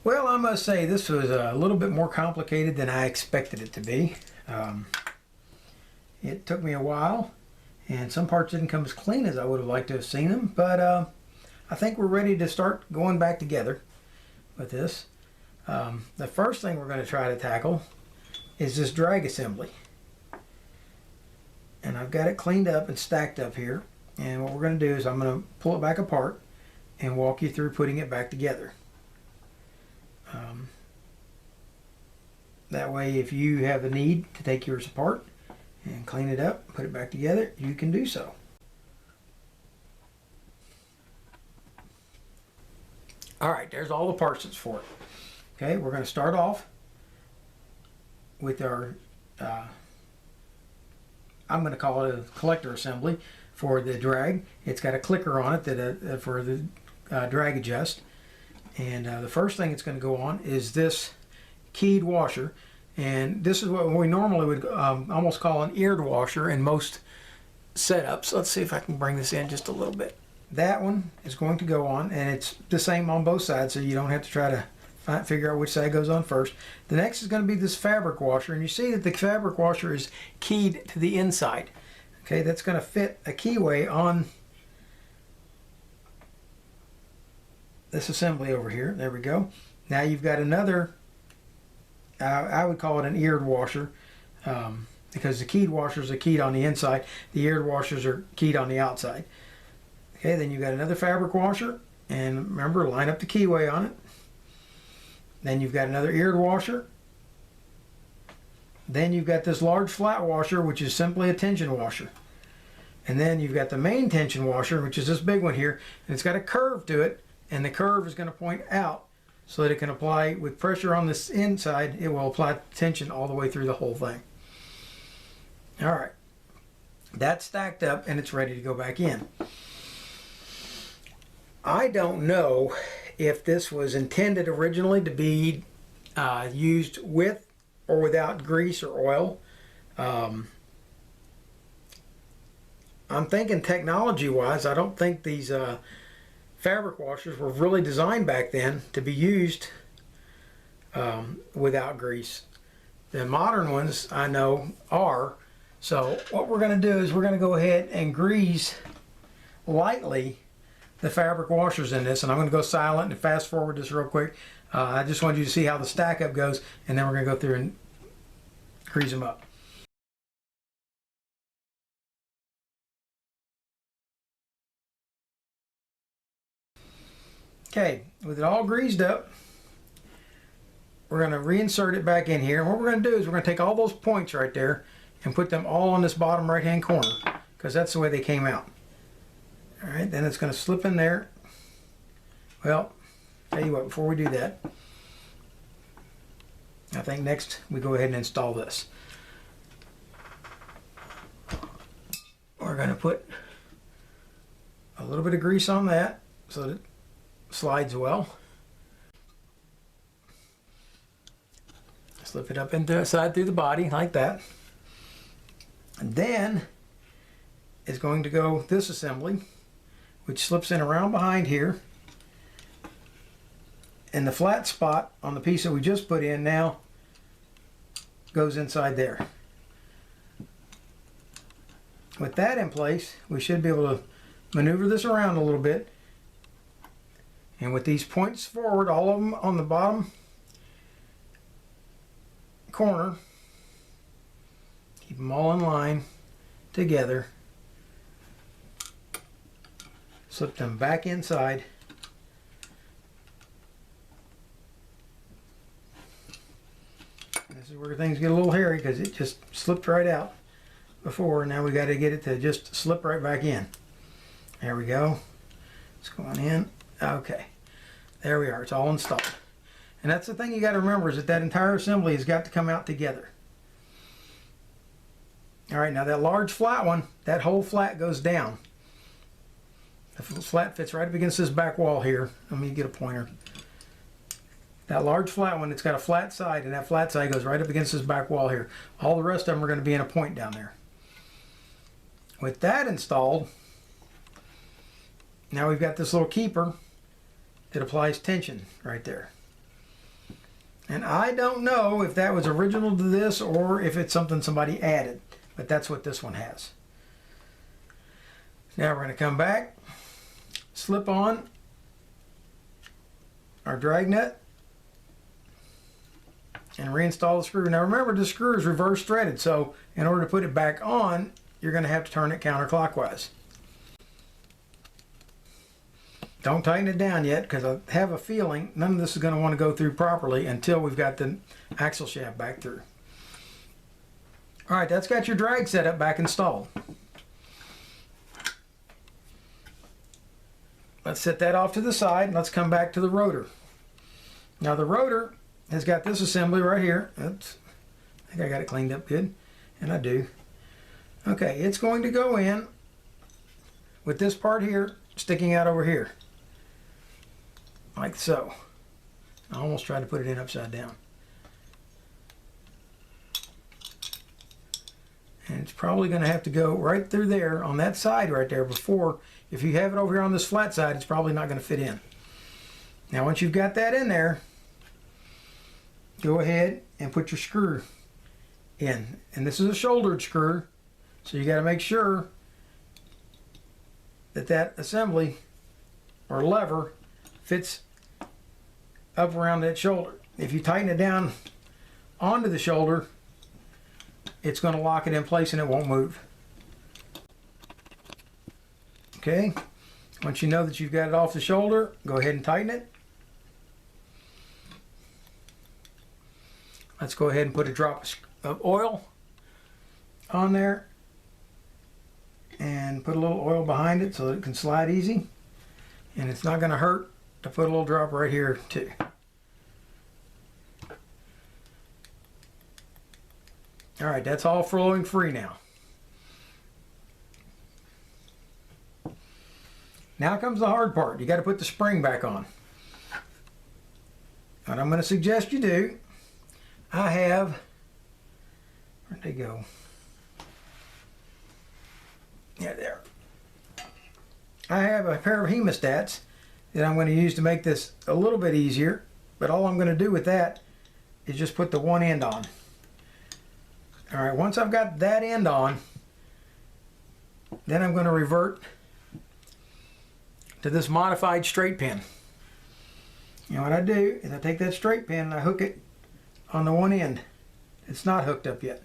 Well, I must say this was a little bit more complicated than I expected it to be. It took me a while, and some parts didn't come as clean as I would have liked to have seen them, but I think we're ready to start going back together with this. The first thing we're going to try to tackle is this drag assembly. And I've got it cleaned up and stacked up here, and what we're going to do is I'm going to pull it back apart and walk you through putting it back together. That way, if you have a need to take yours apart and clean it up, put it back together, you can do so. Alright, there's all the parts that's for it. Okay, we're going to start off with our, I'm going to call it a collector assembly for the drag. It's got a clicker on it that for the drag adjust. And the first thing it's going to go on is this keyed washer, and this is what we normally would almost call an eared washer in most setups. Let's see if I can bring this in just a little bit. That one is going to go on, and it's the same on both sides, so you don't have to try to figure out which side goes on first. The next is going to be this fabric washer, and you see that the fabric washer is keyed to the inside. Okay, that's going to fit a keyway on this assembly over here. There we go. Now you've got another, I would call it an eared washer, because the keyed washers are keyed on the inside, the eared washers are keyed on the outside. Okay, then you've got another fabric washer, and remember, line up the keyway on it. Then you've got another eared washer. Then you've got this large flat washer, which is simply a tension washer. And then you've got the main tension washer, which is this big one here, and it's got a curve to it, and the curve is going to point out so that it can apply, with pressure on this inside, it will apply tension all the way through the whole thing. Alright, that's stacked up and it's ready to go back in. I don't know if this was intended originally to be used with or without grease or oil. I'm thinking technology wise, I don't think these fabric washers were really designed back then to be used without grease. The modern ones I know are. So what we're going to do is we're going to go ahead and grease lightly the fabric washers in this, and I'm going to go silent and fast forward this real quick. I just wanted you to see how the stack up goes, and then we're going to go through and grease them up. Okay, with it all greased up, we're going to reinsert it back in here. And what we're going to do is we're going to take all those points right there and put them all on this bottom right hand corner, because that's the way they came out. Alright, then it's going to slip in there. Well, tell you what, before we do that, I think next we go ahead and install this. We're going to put a little bit of grease on that so that it slides well. Slip it up into the side through the body like that. And then is going to go this assembly, which slips in around behind here, and the flat spot on the piece that we just put in now goes inside there. With that in place, we should be able to maneuver this around a little bit, and with these points forward, all of them on the bottom corner, keep them all in line together. Slip them back inside. This is where things get a little hairy because it just slipped right out before. Now we got to get it to just slip right back in. There we go. It's going in. Okay. There we are. It's all installed. And that's the thing you got to remember, is that that entire assembly has got to come out together. Alright, now that large flat one, that whole flat goes down. The flat fits right up against this back wall here. Let me get a pointer. That large flat one, it's got a flat side, and that flat side goes right up against this back wall here. All the rest of them are going to be in a point down there. With that installed, now we've got this little keeper that applies tension right there. And I don't know if that was original to this or if it's something somebody added, but that's what this one has. Now we're going to come back, slip on our drag nut, and reinstall the screw. Now remember, the screw is reverse threaded, so in order to put it back on, you're going to have to turn it counterclockwise. Don't tighten it down yet, because I have a feeling none of this is going to want to go through properly until we've got the axle shaft back through. Alright, that's got your drag setup back installed. Let's set that off to the side and let's come back to the rotor. Now the rotor has got this assembly right here. Oops, I think I got it cleaned up good, and I do. Okay, it's going to go in with this part here sticking out over here, like so. I almost tried to put it in upside down. And it's probably going to have to go right through there on that side right there before, if you have it over here on this flat side, it's probably not going to fit in. Now once you've got that in there, go ahead and put your screw in. And this is a shouldered screw, so you got to make sure that that assembly or lever fits up around that shoulder. If you tighten it down onto the shoulder, it's going to lock it in place and it won't move. Okay, once you know that you've got it off the shoulder, go ahead and tighten it. Let's go ahead and put a drop of oil on there and put a little oil behind it so that it can slide easy. And it's not going to hurt to put a little drop right here too. Alright, that's all flowing free now. Now comes the hard part. You got to put the spring back on. What I'm going to suggest you do, I have, where'd they go? Yeah, there. I have a pair of hemostats that I'm going to use to make this a little bit easier, but all I'm going to do with that is just put the one end on. Alright, once I've got that end on, then I'm going to revert to this modified straight pin. And what I do is I take that straight pin and I hook it on the one end. It's not hooked up yet,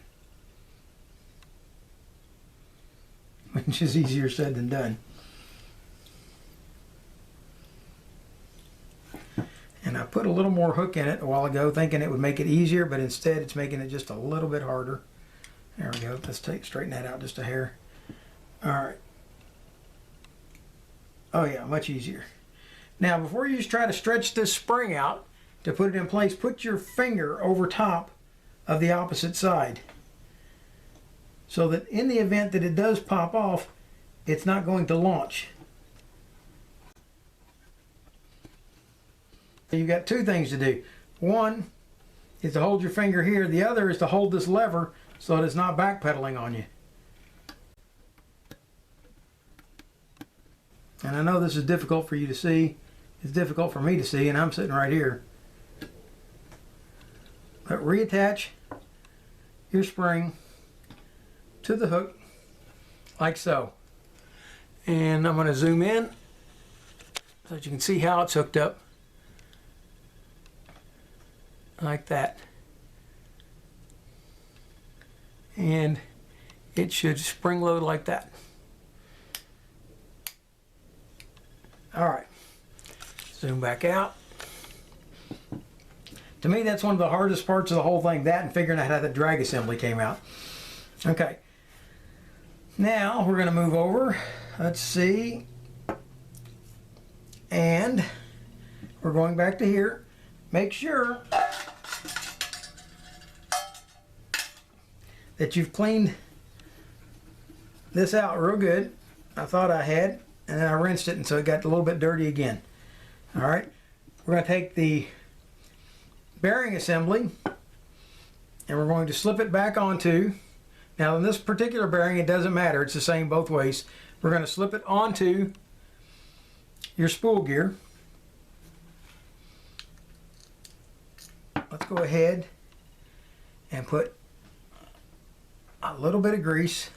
which is easier said than done. And I put a little more hook in it a while ago thinking it would make it easier, but instead it's making it just a little bit harder. There we go. Let's straighten that out just a hair. Alright. Oh yeah, much easier. Now before you just try to stretch this spring out to put it in place, put your finger over top of the opposite side so that in the event that it does pop off, it's not going to launch. You've got two things to do. One is to hold your finger here. The other is to hold this lever so that it's not backpedaling on you. And I know this is difficult for you to see. It's difficult for me to see, and I'm sitting right here. But reattach your spring to the hook like so. And I'm going to zoom in so that you can see how it's hooked up. Like that. And it should spring load like that. Alright, zoom back out. To me, that's one of the hardest parts of the whole thing, that and figuring out how the drag assembly came out. Okay, now we're going to move over. Let's see. And we're going back to here. Make sure that you've cleaned this out real good. I thought I had, and then I rinsed it, and so it got a little bit dirty again. All right, we're going to take the bearing assembly and we're going to slip it back onto, now in this particular bearing it doesn't matter, it's the same both ways. We're going to slip it onto your spool gear let's go ahead and put a little bit of grease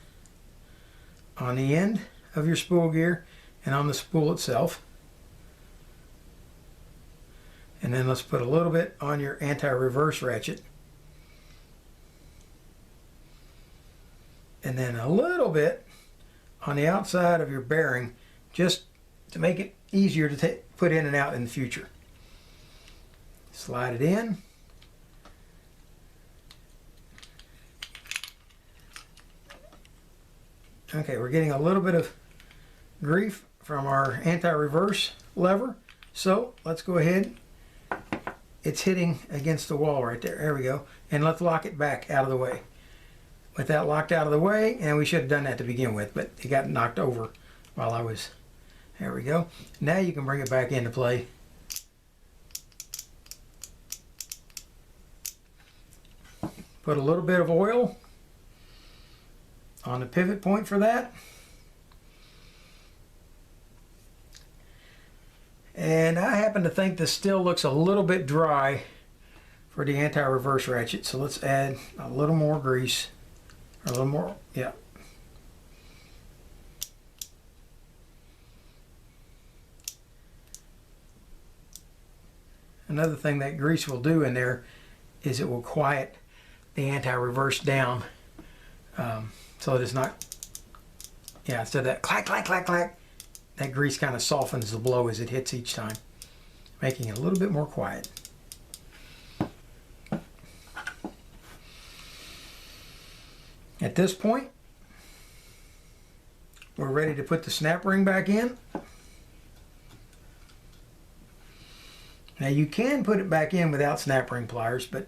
on the end of your spool gear and on the spool itself. And then let's put a little bit on your anti-reverse ratchet. And then a little bit on the outside of your bearing, just to make it easier to put in and out in the future. Slide it in. Okay, we're getting a little bit of grief from our anti-reverse lever, so let's go ahead. It's hitting against the wall right there. There we go. And let's lock it back out of the way. With that locked out of the way, and we should have done that to begin with, but it got knocked over while I was... There we go. Now you can bring it back into play. Put a little bit of oil on the pivot point for that. And I happen to think this still looks a little bit dry for the anti-reverse ratchet, so let's add a little more grease. Or a little more, yeah. Another thing that grease will do in there is it will quiet the anti-reverse down, so it is not, yeah, instead of that clack, clack, clack, clack, that grease kind of softens the blow as it hits each time, making it a little bit more quiet. At this point, we're ready to put the snap ring back in. Now you can put it back in without snap ring pliers, but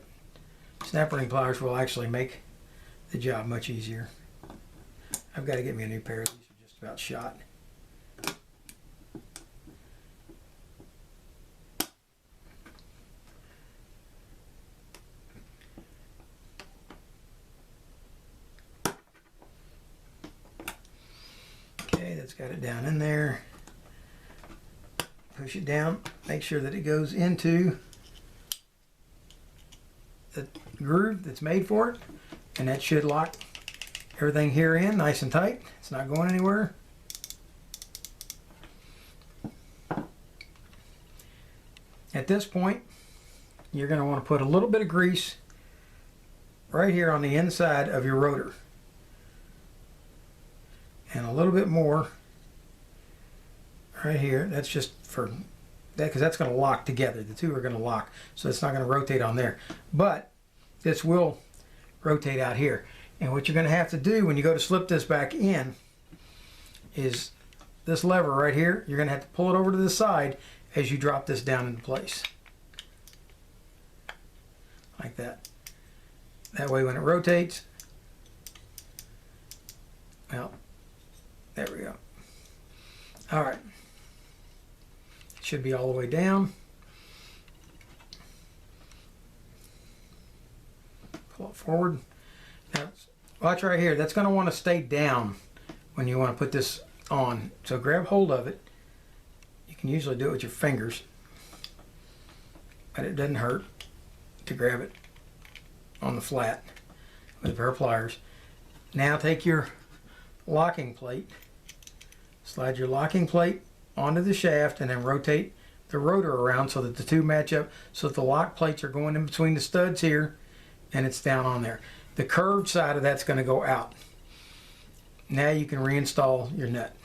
snap ring pliers will actually make the job much easier. I've got to get me a new pair. These are just about shot. Okay, that's got it down in there. Push it down, make sure that it goes into the groove that's made for it, and that should lock everything here in nice and tight. It's not going anywhere. At this point, you're going to want to put a little bit of grease right here on the inside of your rotor, and a little bit more right here. That's just for that, because that's going to lock together. The two are going to lock, so it's not going to rotate on there, but this will rotate out here. And what you're going to have to do when you go to slip this back in is this lever right here, you're going to have to pull it over to the side as you drop this down into place like that. That way when it rotates, well, there we go. All right, it should be all the way down. Pull it forward. Now, watch right here. That's going to want to stay down when you want to put this on. So grab hold of it. You can usually do it with your fingers, but it doesn't hurt to grab it on the flat with a pair of pliers. Now take your locking plate, slide your locking plate onto the shaft, and then rotate the rotor around so that the two match up, so that the lock plates are going in between the studs here and it's down on there. The curved side of that's going to go out. Now you can reinstall your nut.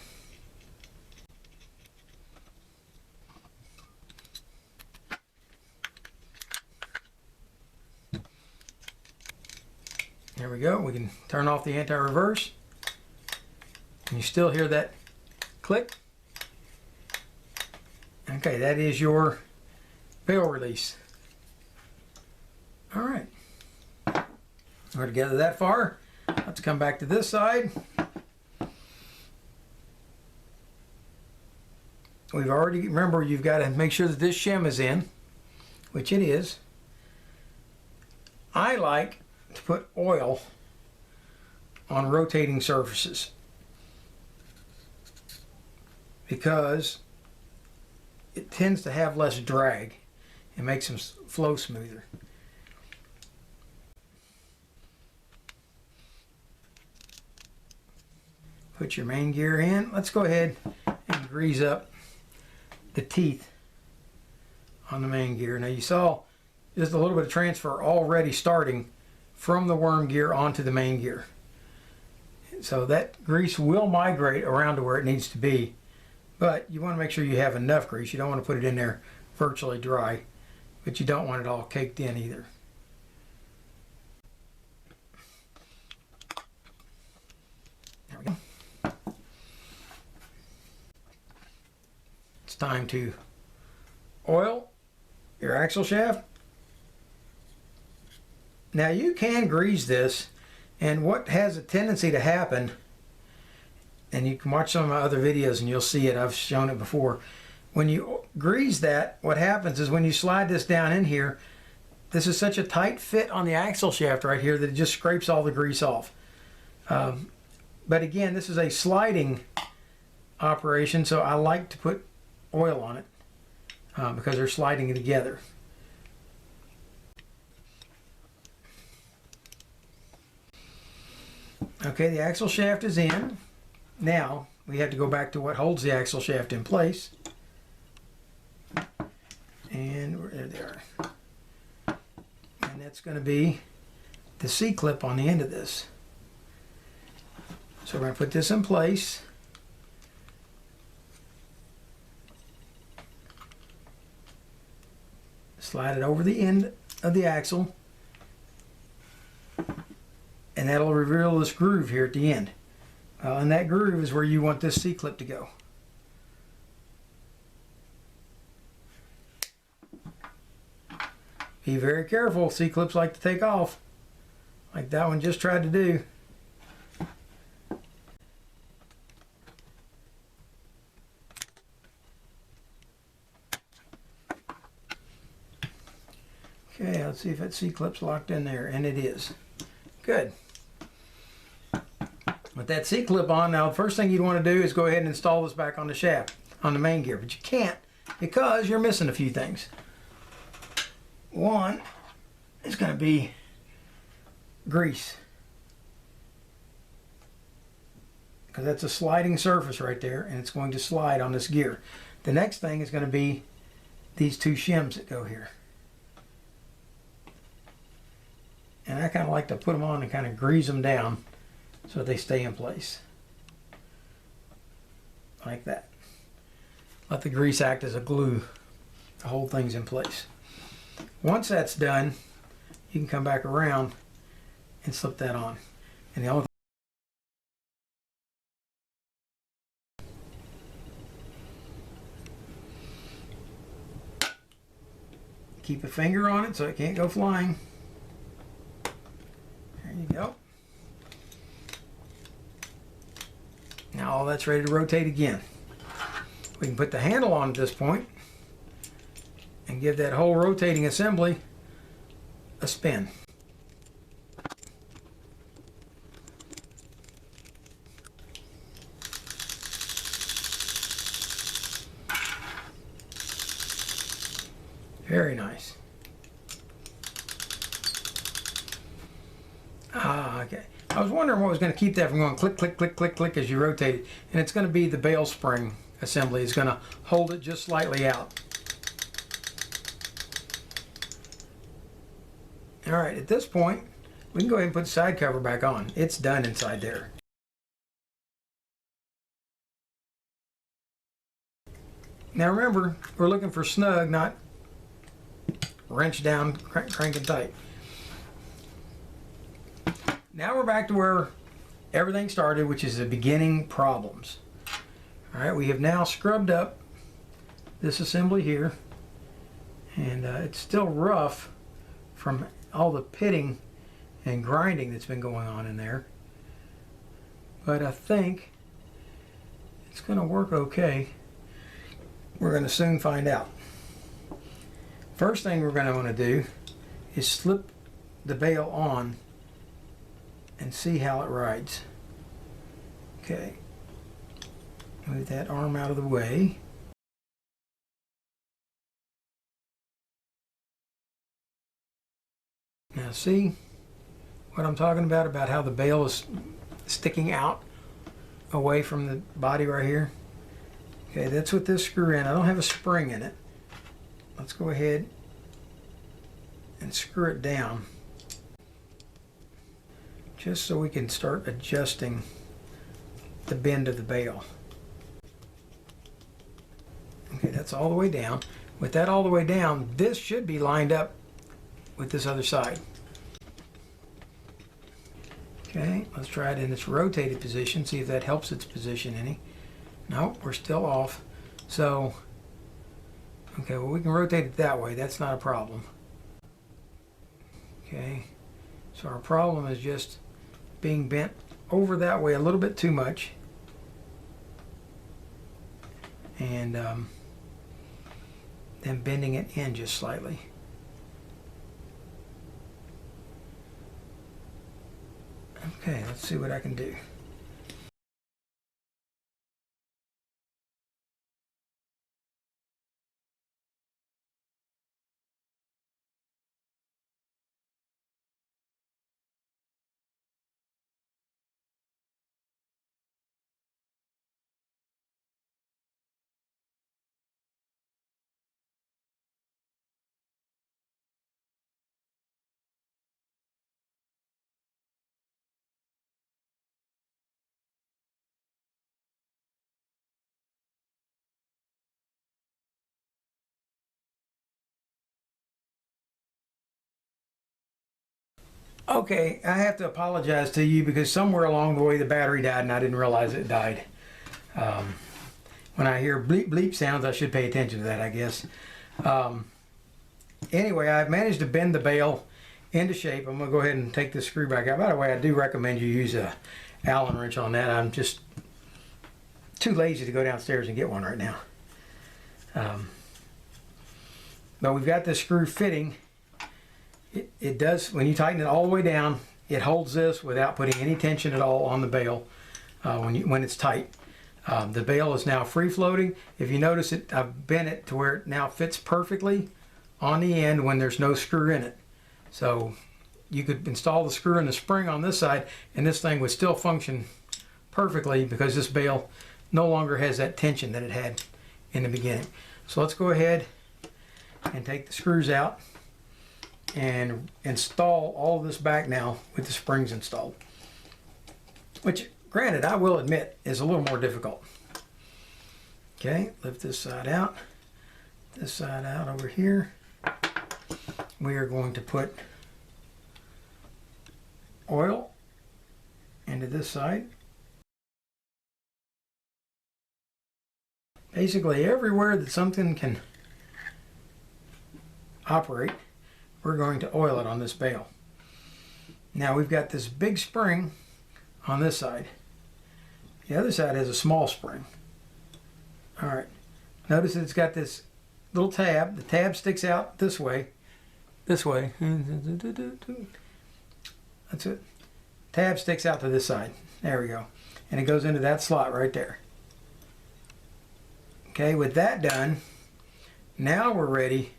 There we go. We can turn off the anti-reverse. And you still hear that click. Okay, that is your bail release. All right. We're together that far. Let's come back to this side. We've already, remember, you've got to make sure that this shim is in, which it is. I like to put oil on rotating surfaces because it tends to have less drag and makes them flow smoother. put your main gear in. Let's go ahead and grease up the teeth on the main gear. Now you saw just a little bit of transfer already starting from the worm gear onto the main gear. So that grease will migrate around to where it needs to be, but you want to make sure you have enough grease. You don't want to put it in there virtually dry, but you don't want it all caked in either. There we go. It's time to oil your axle shaft. Now you can grease this, and what has a tendency to happen, and you can watch some of my other videos and you'll see it, I've shown it before. When you grease that, what happens is when you slide this down in here, this is such a tight fit on the axle shaft right here that it just scrapes all the grease off. But again, this is a sliding operation, so I like to put oil on it because they're sliding together. Okay, the axle shaft is in. Now we have to go back to what holds the axle shaft in place. And there they are. And that's going to be the C-clip on the end of this. So we're going to put this in place. Slide it over the end of the axle. And that'll reveal this groove here at the end. And that groove is where you want this C-clip to go. Be very careful, C-clips like to take off, like that one just tried to do. Okay, let's see if that C-clip's locked in there, and it is. Good. With that C-clip on, now the first thing you'd want to do is go ahead and install this back on the shaft, on the main gear, but you can't because you're missing a few things. One is going to be grease, because that's a sliding surface right there, and it's going to slide on this gear. The next thing is going to be these two shims that go here. And I kind of like to put them on and kind of grease them down so that they stay in place. Like that. Let the grease act as a glue to hold things in place. Once that's done, you can come back around and slip that on. And the only keep a finger on it so it can't go flying. There you go. Now all that's ready to rotate again. We can put the handle on at this point and give that whole rotating assembly a spin. Very nice. Okay. I was wondering what was going to keep that from going click, click, click, click, click as you rotate it. And it's going to be the bail spring assembly. It's going to hold it just slightly out. All right, at this point, we can go ahead and put the side cover back on. It's done inside there. Now remember, we're looking for snug, not wrench down, cranking tight. Now we're back to where everything started, which is the beginning problems. All right, we have now scrubbed up this assembly here, and it's still rough from all the pitting and grinding that's been going on in there. But I think it's going to work okay. We're going to soon find out. First thing we're going to want to do is slip the bail on and see how it rides. Okay, move that arm out of the way. Now see what I'm talking about how the bail is sticking out away from the body right here. Okay, that's with this screw in. I don't have a spring in it. Let's go ahead and screw it down, just so we can start adjusting the bend of the bail. Okay, that's all the way down. With that all the way down, this should be lined up with this other side. Okay, let's try it in its rotated position, see if that helps its position any. No, we're still off. So, okay, well, we can rotate it that way. That's not a problem. Okay, so our problem is just being bent over that way a little bit too much. And then bending it in just slightly. Okay, let's see what I can do. Okay, I have to apologize to you because somewhere along the way the battery died and I didn't realize it died. When I hear bleep bleep sounds, I should pay attention to that, I guess. Anyway, I've managed to bend the bail into shape. I'm going to go ahead and take this screw back out. By the way, I do recommend you use a Allen wrench on that. I'm just too lazy to go downstairs and get one right now. But we've got this screw fitting. It does, when you tighten it all the way down, it holds this without putting any tension at all on the bail when it's tight. The bail is now free floating. If you notice it, I've bent it to where it now fits perfectly on the end when there's no screw in it. So you could install the screw and the spring on this side and this thing would still function perfectly because this bail no longer has that tension that it had in the beginning. So let's go ahead and take the screws out and install all of this back now with the springs installed, which granted I will admit is a little more difficult. Okay, lift this side out over here. We are going to put oil into this side. Basically everywhere that something can operate, we're going to oil it on this bail. Now we've got this big spring on this side. The other side has a small spring. Alright, notice that it's got this little tab. The tab sticks out this way. This way. That's it. Tab sticks out to this side. There we go. And it goes into that slot right there. Okay, with that done, now we're ready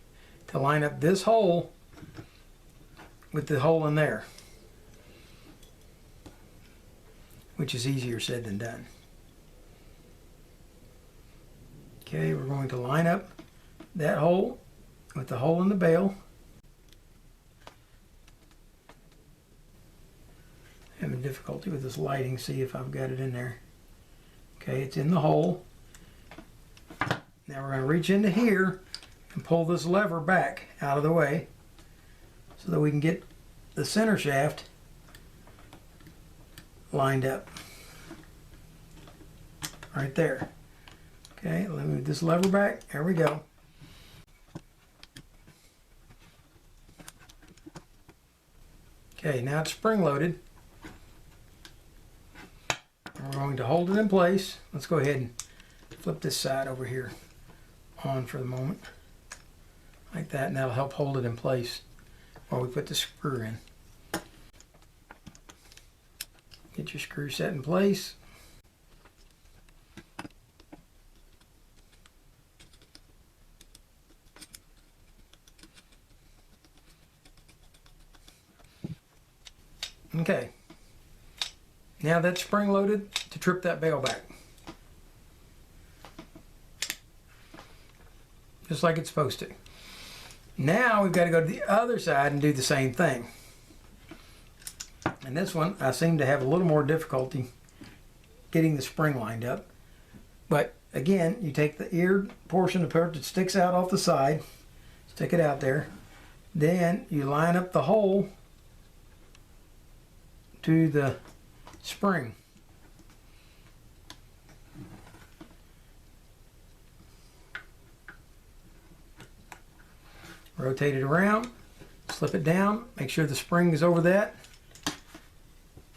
to line up this hole with the hole in there, which is easier said than done. Okay, we're going to line up that hole with the hole in the bail. Having difficulty with this lighting, see if I've got it in there. Okay, it's in the hole. Now we're going to reach into here and pull this lever back out of the way so that we can get the center shaft lined up right there. Okay, let me move this lever back. There we go. Okay, now it's spring loaded. And we're going to hold it in place. Let's go ahead and flip this side over here on for the moment. Like that, and that'll help hold it in place while we put the screw in. Get your screw set in place. Okay. Now that's spring loaded to trip that bail back. Just like it's supposed to. Now we've got to go to the other side and do the same thing. And this one I seem to have a little more difficulty getting the spring lined up. But again, you take the eared portion of the part that sticks out off the side, stick it out there, then you line up the hole to the spring. Rotate it around, slip it down, make sure the spring is over that.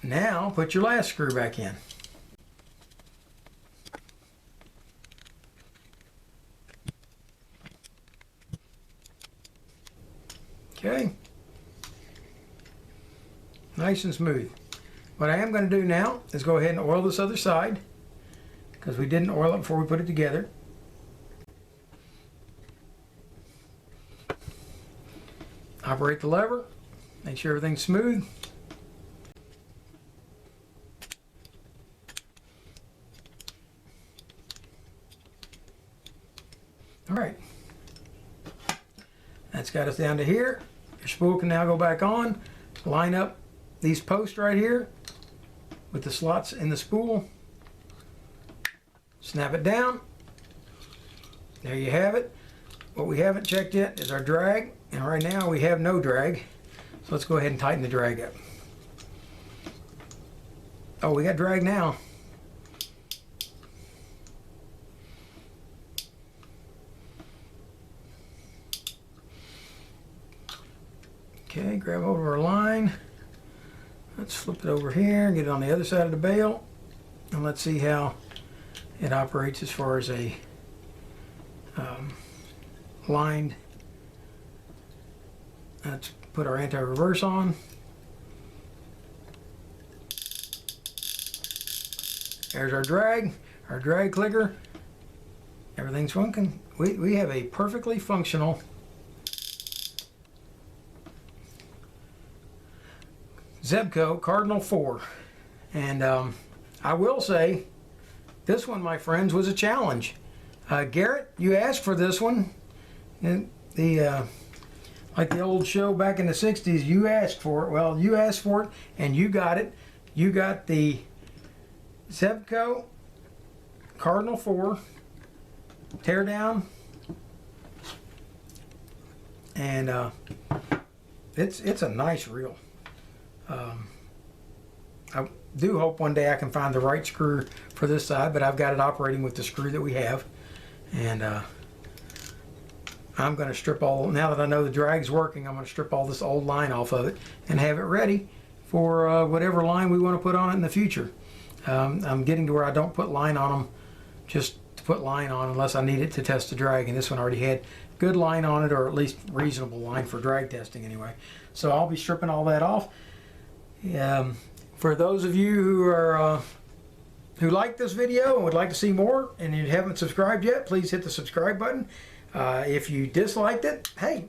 Now put your last screw back in. Okay, nice and smooth. What I am going to do now is go ahead and oil this other side, because we didn't oil it before we put it together. Operate the lever, make sure everything's smooth. All right, that's got us down to here. Your spool can now go back on. Line up these posts right here with the slots in the spool. Snap it down. There you have it. What we haven't checked yet is our drag, and right now we have no drag. So let's go ahead and tighten the drag up. Oh, we got drag now. Okay, grab over our line. Let's flip it over here, get it on the other side of the bail, and let's see how it operates as far as a lined. Let's put our anti-reverse on. There's our drag clicker. Everything's working. We have a perfectly functional Zebco Cardinal 4. And I will say, this one, my friends, was a challenge. Garrett, you asked for this one. And like the old show back in the 60s, you asked for it. Well, you asked for it and you got it. You got the Zebco Cardinal 4 tear down. And it's a nice reel. I do hope one day I can find the right screw for this side, but I've got it operating with the screw that we have. And I'm going to strip all, now that I know the drag's working, I'm going to strip all this old line off of it and have it ready for whatever line we want to put on it in the future. I'm getting to where I don't put line on them just to put line on unless I need it to test the drag, and this one already had good line on it, or at least reasonable line for drag testing anyway. So I'll be stripping all that off. For those of you who are who like this video and would like to see more and you haven't subscribed yet, please hit the subscribe button. If you disliked it, hey,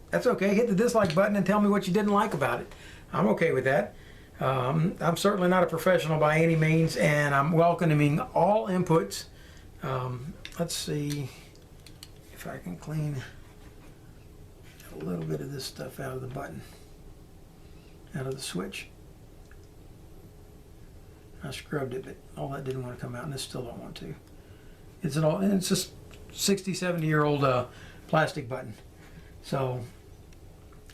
that's okay. Hit the dislike button and tell me what you didn't like about it. I'm okay with that. I'm certainly not a professional by any means, and I'm welcoming all inputs. Let's see if I can clean a little bit of this stuff out of the button, out of the switch. I scrubbed it, but all that didn't want to come out, and it still don't want to. It's a 60, 70-year-old plastic button. So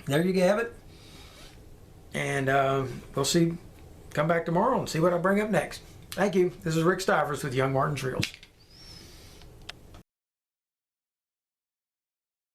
there you have it. And we'll see. Come back tomorrow and see what I bring up next. Thank you. This is Rick Stivers with Young Martin's Reels.